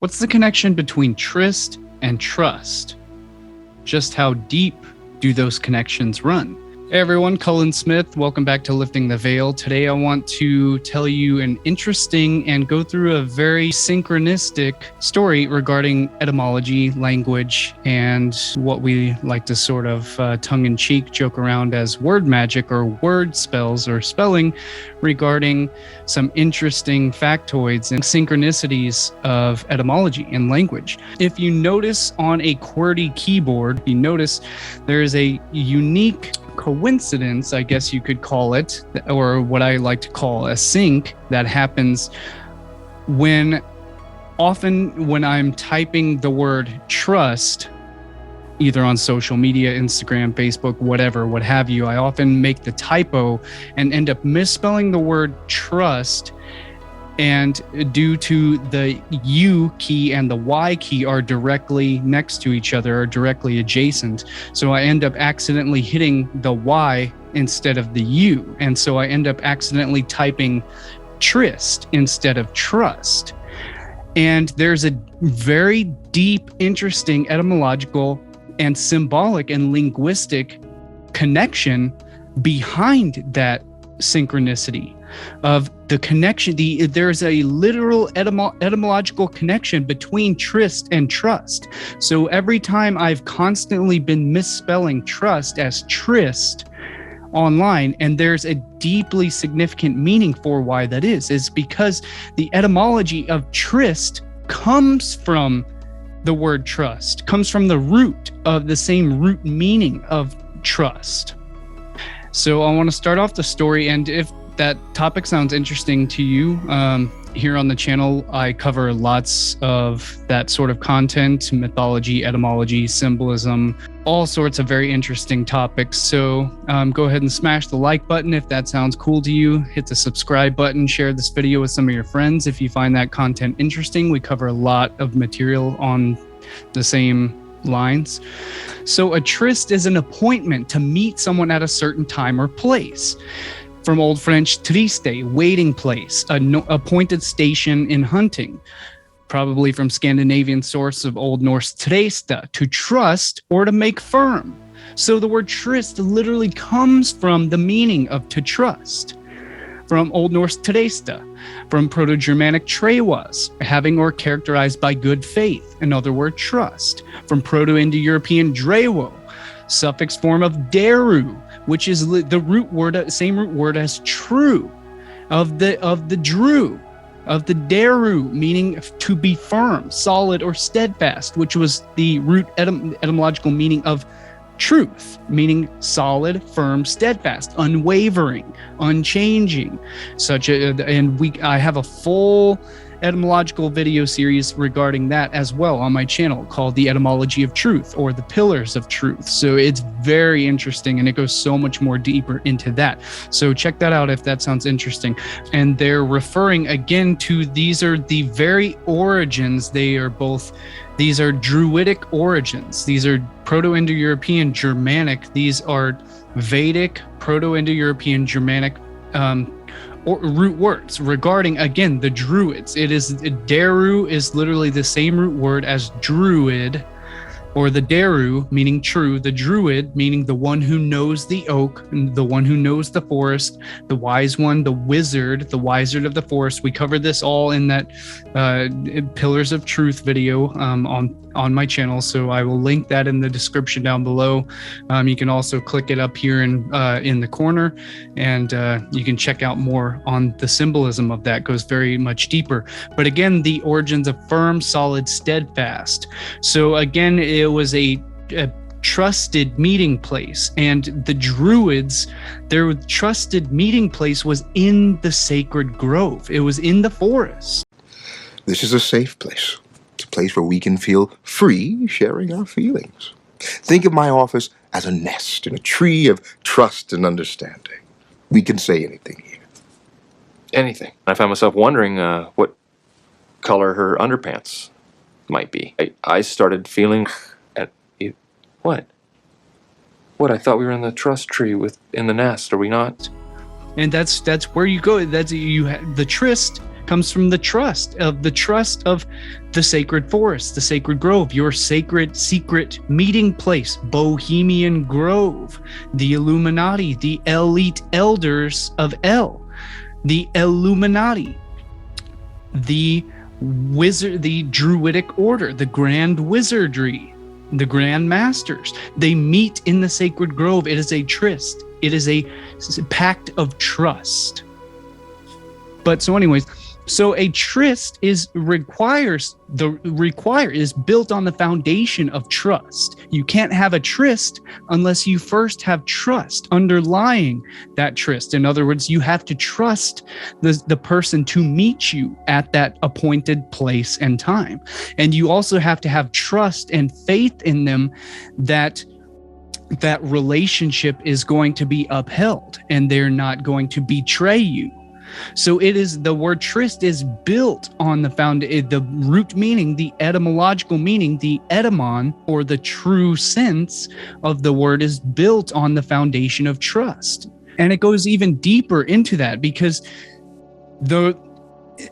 What's the connection between tryst and trust? Just how deep do those connections run? Hey everyone, Cullen Smith. Welcome back to Lifting the Veil. Today I want to tell you an interesting and go through a very synchronistic story regarding etymology, language, and what we like to sort of tongue-in-cheek joke around as word magic or word spells or spelling regarding some interesting factoids and synchronicities of etymology and language. If you notice on a QWERTY keyboard, you notice there is a unique coincidence, I guess you could call it, or what I like to call a sync that happens often when I'm typing the word trust, either on social media, Instagram, Facebook, whatever, what have you, I often make the typo and end up misspelling the word trust. And due to the U key and the Y key are directly next to each other, or directly adjacent. So I end up accidentally hitting the Y instead of the U. And so I end up accidentally typing tryst instead of trust. And there's a very deep, interesting etymological and symbolic and linguistic connection behind that synchronicity of the connection. There's a literal etymological connection between tryst and trust. So every time I've constantly been misspelling trust as tryst online, and there's a deeply significant meaning for why that is because the etymology of tryst comes from the word trust, comes from the root of the same root meaning of trust. So I want to start off the story, and if that topic sounds interesting to you, here on the channel, I cover lots of that sort of content: mythology, etymology, symbolism, all sorts of very interesting topics. So go ahead and smash the like button if that sounds cool to you. Hit the subscribe button, share this video with some of your friends if you find that content interesting. We cover a lot of material on the same lines. So a tryst is an appointment to meet someone at a certain time or place. From Old French triste, waiting place, an appointed station in hunting. Probably from Scandinavian source of Old Norse tresta, to trust or to make firm. So the word tryst literally comes from the meaning of to trust. From Old Norse tresta, from Proto-Germanic trewas, having or characterized by good faith, another word trust. From Proto-Indo-European drewo, suffix form of deru, which is the root word, same root word as true, of the drew, of the deru, meaning to be firm, solid, or steadfast, which was the root etymological meaning of truth, meaning solid, firm, steadfast, unwavering, unchanging. I have a full etymological video series regarding that as well on my channel, called The Etymology of Truth, or The Pillars of Truth. So it's very interesting, and it goes so much more deeper into that. So check that out if that sounds interesting. And they're referring again to, these are the very origins. These are Druidic origins. These are Proto-Indo-European Germanic. These are Vedic, Proto-Indo-European Germanic root words regarding, again, the Druids. Deru is literally the same root word as druid, or the deru meaning true, the druid meaning the one who knows the oak, the one who knows the forest, the wise one, the wizard of the forest. We covered this all in that Pillars of Truth video on my channel, so I will link that in the description down below. You can also click it up here in the corner, and you can check out more on the symbolism of that. It goes very much deeper. But again, the origins of firm, solid, steadfast. So again, it was a trusted meeting place, and the Druids, their trusted meeting place was in the sacred grove. It was in the forest. This is a safe place. It's a place where we can feel free sharing our feelings. Think of my office as a nest in a tree of trust and understanding. We can say anything here. Anything. I found myself wondering what color her underpants might be. I started feeling What? I thought we were in the trust tree in the nest. Are we not? And that's where you go. The tryst comes from the trust of the sacred forest, the sacred grove, your sacred secret meeting place, Bohemian Grove, the Illuminati, the elite elders of El, the Illuminati, the wizard, the Druidic order, the grand wizardry, the grand masters. They meet in the sacred grove. It is a tryst. It is a pact of trust. But so anyways, so a tryst is built on the foundation of trust. You can't have a tryst unless you first have trust underlying that tryst. In other words, you have to trust the person to meet you at that appointed place and time. And you also have to have trust and faith in them that that relationship is going to be upheld and they're not going to betray you. So it is, the word tryst is built on the root meaning, the etymological meaning, the etymon, or the true sense of the word is built on the foundation of trust. And it goes even deeper into that because the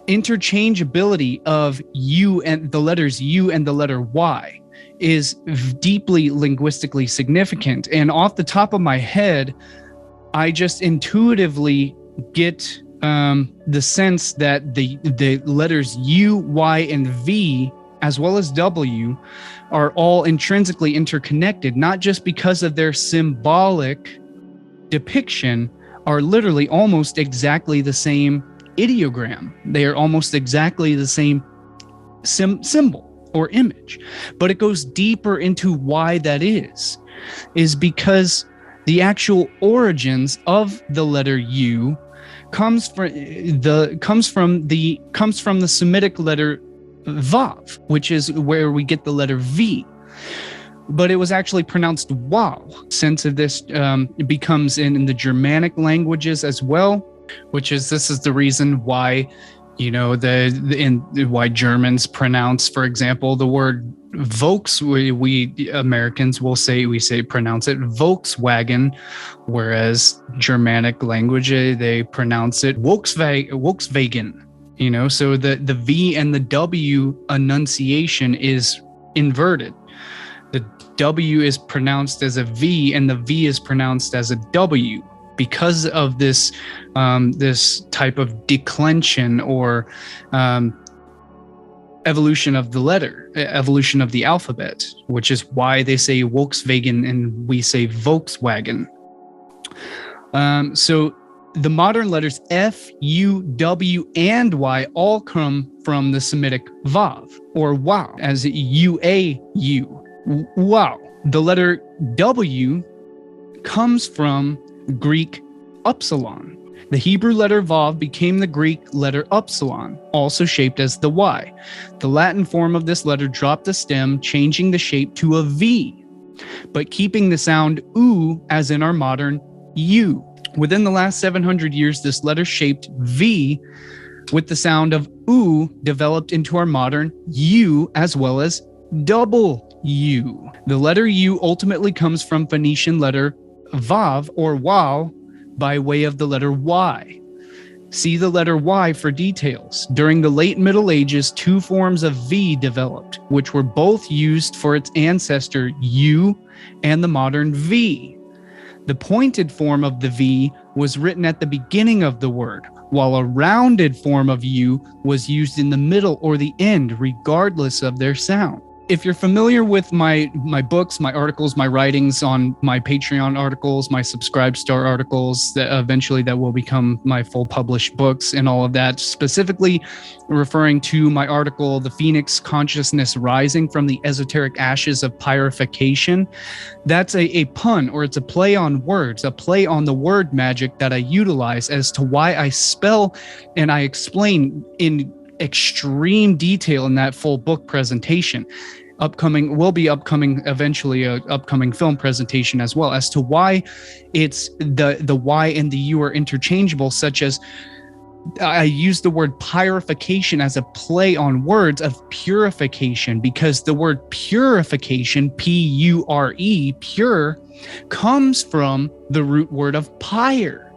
interchangeability of U and the letters U and the letter Y is deeply linguistically significant. And off the top of my head, I just intuitively get the sense that the letters U, Y, and V, as well as W, are all intrinsically interconnected, not just because of their symbolic depiction, are literally almost exactly the same ideogram. They are almost exactly the same symbol or image. But it goes deeper into why that is because the actual origins of the letter U comes from the Semitic letter Vav, which is where we get the letter V. But it was actually pronounced Wow. Sense of this becomes in the Germanic languages as well, this is the reason why, why Germans pronounce, for example, the word Volks. We Americans will pronounce it Volkswagen, whereas Germanic language they pronounce it Volkswagen. So the V and the W enunciation is inverted. The W is pronounced as a V and the V is pronounced as a W because of this type of declension or evolution of the letter, evolution of the alphabet, which is why they say Volkswagen and we say Volkswagen. So the modern letters F, U, W, and Y all come from the Semitic Vav, or Wow, as U-A-U, Wow. The letter W comes from Greek upsilon. The Hebrew letter Vav became the Greek letter upsilon, also shaped as the Y. The Latin form of this letter dropped the stem, changing the shape to a V, but keeping the sound oo as in our modern U. Within the last 700 years, this letter-shaped V with the sound of oo developed into our modern U as well as double U. The letter U ultimately comes from Phoenician letter Vav or Wow by way of the letter Y. See the letter Y for details. During the late Middle Ages, two forms of V developed, which were both used for its ancestor U and the modern V. The pointed form of the V was written at the beginning of the word, while a rounded form of U was used in the middle or the end, regardless of their sound. If you're familiar with my books, my articles, my writings on my Patreon articles, my Subscribe Star articles, that eventually that will become my full published books and all of that, specifically referring to my article, The Phoenix Consciousness Rising from the Esoteric Ashes of Purification, that's a pun, or it's a play on words, a play on the word magic that I utilize as to why I spell and I explain in extreme detail in that full book presentation. Eventually a upcoming film presentation as well, as to why it's the Y and the U are interchangeable, such as I use the word purification as a play on words of purification, because the word purification, P-U-R-E, pure, comes from the root word of pyre,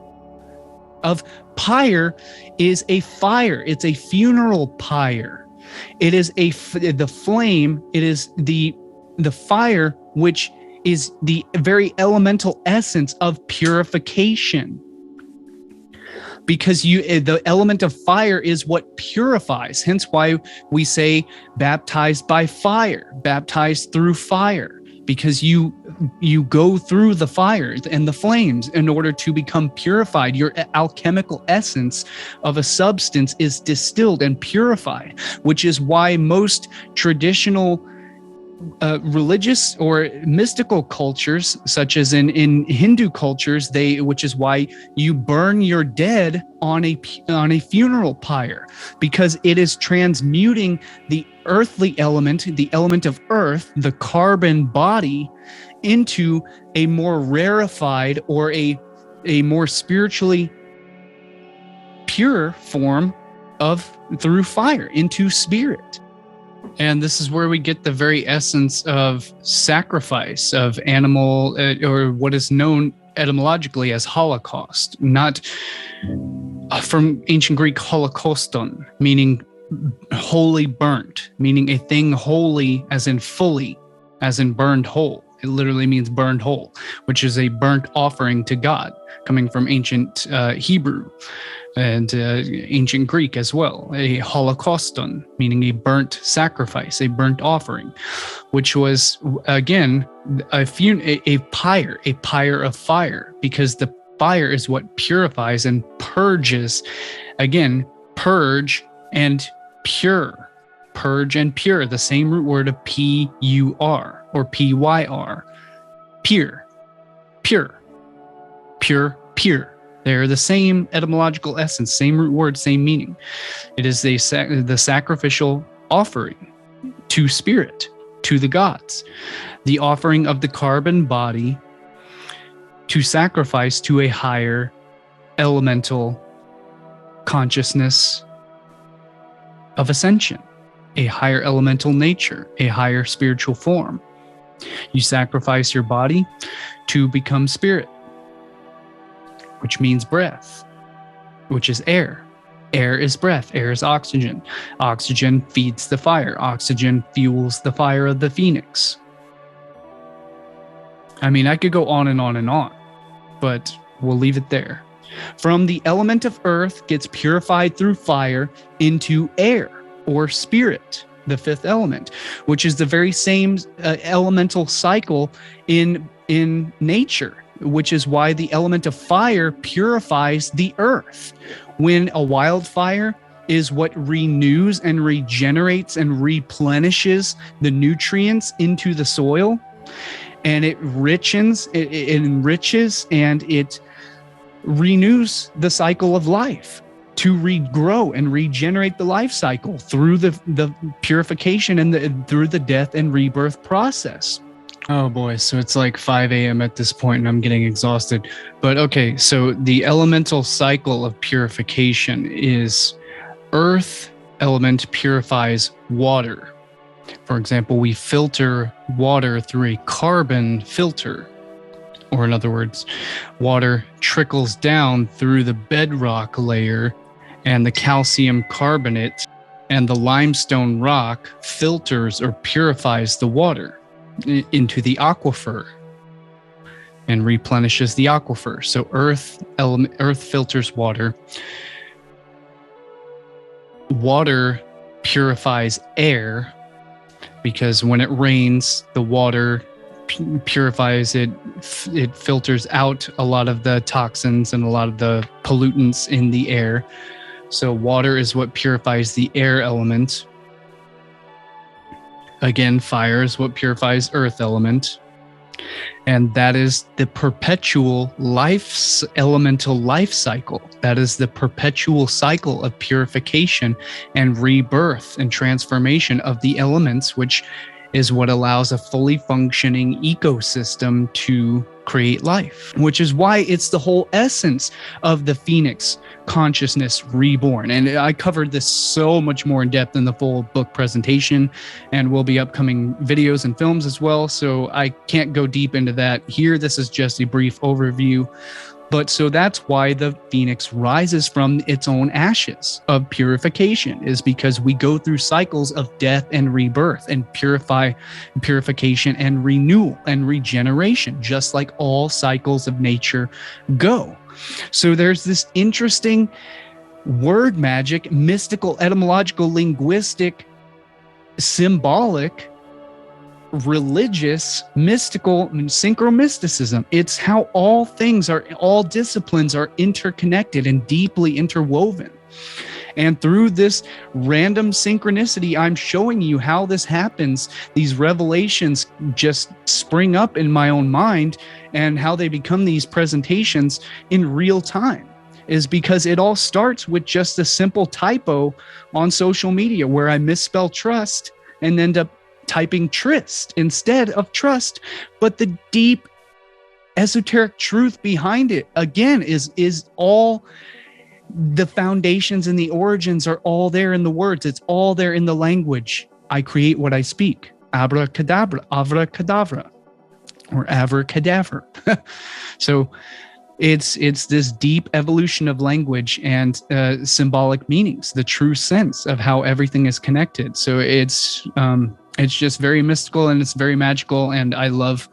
of pyre is a fire. It's a funeral pyre. It is the flame. It is the fire, which is the very elemental essence of purification. Because the element of fire is what purifies. Hence why we say baptized by fire, baptized through fire. Because you go through the fire and the flames in order to become purified. Your alchemical essence of a substance is distilled and purified, which is why most traditional religious or mystical cultures, such as in Hindu cultures, which is why you burn your dead on a funeral pyre, because it is transmuting the earthly element, the element of earth, the carbon body, into a more rarefied or a more spiritually pure form through fire, into spirit. And this is where we get the very essence of sacrifice, of animal, or what is known etymologically as Holocaust, not from ancient Greek holocauston, meaning wholly burnt, meaning a thing wholly as in fully, as in burned whole. It literally means burned whole, which is a burnt offering to God, coming from ancient Hebrew and ancient Greek as well. A holocauston, meaning a burnt sacrifice, a burnt offering, which was, again, a pyre of fire, because the fire is what purifies and purges. Again, purge and pure. Purge and pure, the same root word of P-U-R or P-Y-R. Pure, pure, pure, pure. They're the same etymological essence, same root word, same meaning. It is the sacrificial offering to spirit, to the gods. The offering of the carbon body to sacrifice to a higher elemental consciousness of ascension, a higher elemental nature, a higher spiritual form. You sacrifice your body to become spirit, which means breath, which is air. Air is breath. Air is oxygen. Oxygen feeds the fire. Oxygen fuels the fire of the phoenix. I mean, I could go on and on and on, but we'll leave it there. From the element of earth gets purified through fire into air or spirit, the fifth element, which is the very same elemental cycle in nature, which is why the element of fire purifies the earth. When a wildfire is what renews and regenerates and replenishes the nutrients into the soil, and it enriches and it renews the cycle of life to regrow and regenerate the life cycle through the purification and through the death and rebirth process. Oh boy, so it's like 5 a.m. at this point and I'm getting exhausted. But okay, so the elemental cycle of purification is earth element purifies water. For example, we filter water through a carbon filter. Or in other words, water trickles down through the bedrock layer and the calcium carbonate and the limestone rock filters or purifies the water into the aquifer and replenishes the aquifer. So earth filters water. Water purifies air because when it rains, the water purifies it. It filters out a lot of the toxins and a lot of the pollutants in the air. So water is what purifies the air element. Again, fire is what purifies earth element. And that is the perpetual elemental life cycle. That is the perpetual cycle of purification and rebirth and transformation of the elements, which is what allows a fully functioning ecosystem to create life, which is why it's the whole essence of the Phoenix consciousness reborn. And I covered this so much more in depth in the full book presentation, and will be upcoming videos and films as well. So I can't go deep into that here. This is just a brief overview. But so that's why the phoenix rises from its own ashes of purification, is because we go through cycles of death and rebirth and purification and renewal and regeneration, just like all cycles of nature go. So there's this interesting word magic, mystical, etymological, linguistic, symbolic, religious, mystical, synchromysticism. It's how all disciplines are interconnected and deeply interwoven. And through this random synchronicity, I'm showing you how this happens. These revelations just spring up in my own mind, and how they become these presentations in real time is because it all starts with just a simple typo on social media where I misspell trust and end up typing Tryst instead of trust. But the deep esoteric truth behind it, again, is all the foundations and the origins are all there in the words. It's all there in the language. I create what I speak. Abracadabra, avracadabra, or avracadaver. So it's this deep evolution of language and symbolic meanings, the true sense of how everything is connected. So it's just very mystical and it's very magical, and I love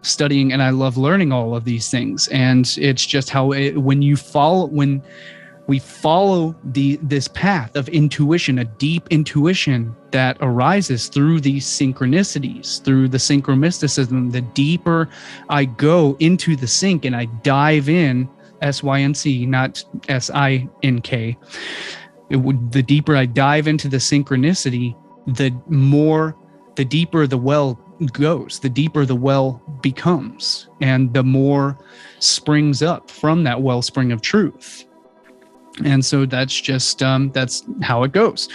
studying and I love learning all of these things. And it's just how when we follow this path of intuition, a deep intuition that arises through these synchronicities, through the synchromysticism, the deeper I go into the sync and I dive in, S-Y-N-C, not S-I-N-K. The deeper I dive into the synchronicity, the deeper the well goes, the deeper the well becomes, and the more springs up from that wellspring of truth. And so that's just that's how it goes.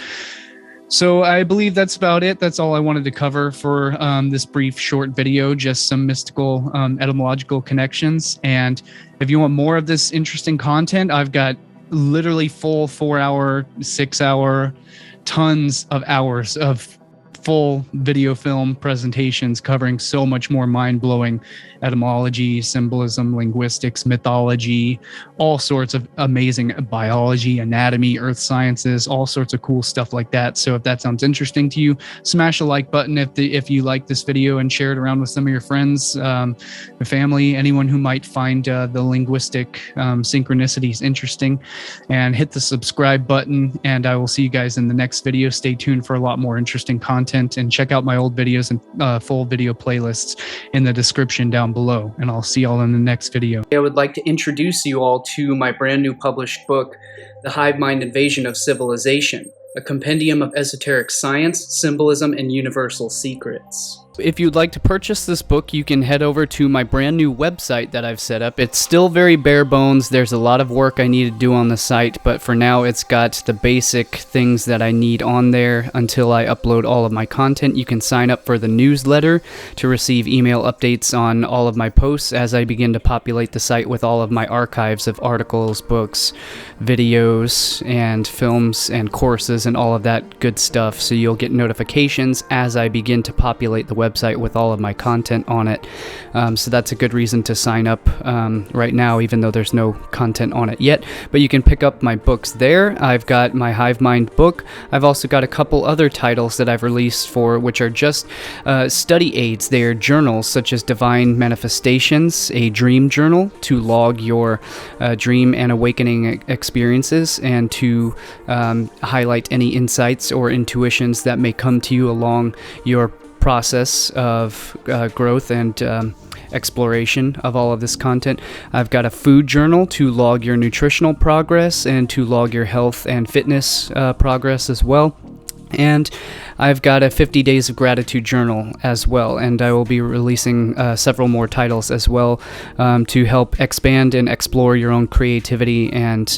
So I believe that's about it. That's all I wanted to cover for this brief short video, just some mystical etymological connections. And if you want more of this interesting content, I've got literally full 4-hour, 6-hour, tons of hours of full video film presentations covering so much more mind-blowing etymology, symbolism, linguistics, mythology, all sorts of amazing biology, anatomy, earth sciences, all sorts of cool stuff like that. So if that sounds interesting to you, smash the like button if you like this video, and share it around with some of your friends, your family, anyone who might find the linguistic synchronicities interesting, and hit the subscribe button. And I will see you guys in the next video. Stay tuned for a lot more interesting content, and check out my old videos and full video playlists in the description down below, and I'll see y'all in the next video. I would like to introduce you all to my brand new published book, The Hive Mind Invasion of Civilization, a compendium of esoteric science, symbolism, and universal secrets. If you'd like to purchase this book, you can head over to my brand new website that I've set up. It's still very bare bones. There's a lot of work I need to do on the site, but for now it's got the basic things that I need on there until I upload all of my content. You can sign up for the newsletter to receive email updates on all of my posts as I begin to populate the site with all of my archives of articles, books, videos, and films and courses and all of that good stuff. So you'll get notifications as I begin to populate the website with all of my content on it. So that's a good reason to sign up right now, even though there's no content on it yet. But you can pick up my books there. I've got my Hive Mind book. I've also got a couple other titles that I've released which are just study aids. They are journals such as Divine Manifestations, a dream journal to log your dream and awakening experiences, and to highlight any insights or intuitions that may come to you along your process of growth and exploration of all of this content. I've got a food journal to log your nutritional progress and to log your health and fitness progress as well. And I've got a 50 Days of Gratitude journal as well, and I will be releasing several more titles as well to help expand and explore your own creativity and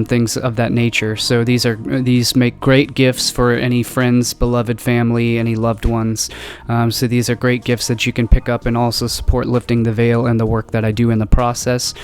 things of that nature. So these make great gifts for any friends, beloved family, any loved ones. So these are great gifts that you can pick up and also support Lifting the Veil and the work that I do in the process.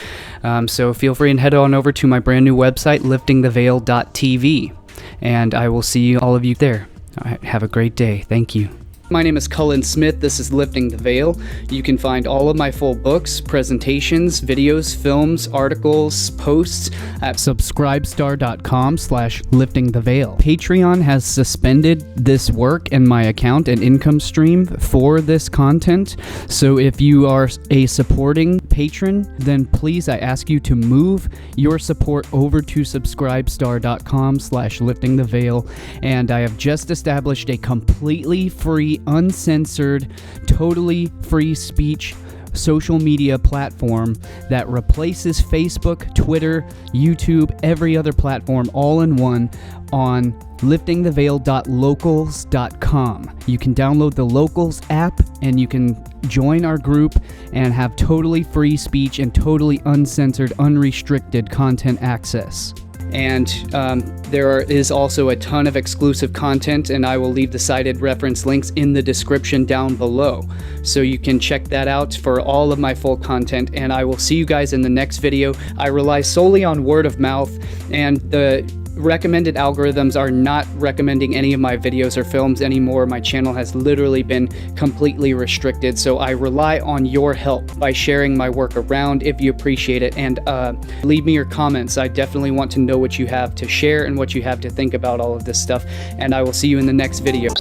So feel free and head on over to my brand new website, liftingtheveil.tv. And I will see all of you there. All right, have a great day. Thank you. My name is Cullen Smith. This is Lifting the Veil. You can find all of my full books, presentations, videos, films, articles, posts at subscribestar.com/liftingtheveil. Patreon has suspended this work and my account and income stream for this content. So if you are a supporting patron, then please, I ask you to move your support over to subscribestar.com/liftingtheveil. And I have just established a completely free, uncensored, totally free speech social media platform that replaces Facebook, Twitter, YouTube, every other platform all in one on liftingtheveil.locals.com. You can download the Locals app and you can join our group and have totally free speech and totally uncensored, unrestricted content access. And there is also a ton of exclusive content, and I will leave the cited reference links in the description down below. So you can check that out for all of my full content, and I will see you guys in the next video. I rely solely on word of mouth, and the recommended algorithms are not recommending any of my videos or films anymore. My channel has literally been completely restricted, so I rely on your help by sharing my work around if you appreciate it, and leave me your comments. I definitely want to know what you have to share and what you have to think about all of this stuff, and I will see you in the next video.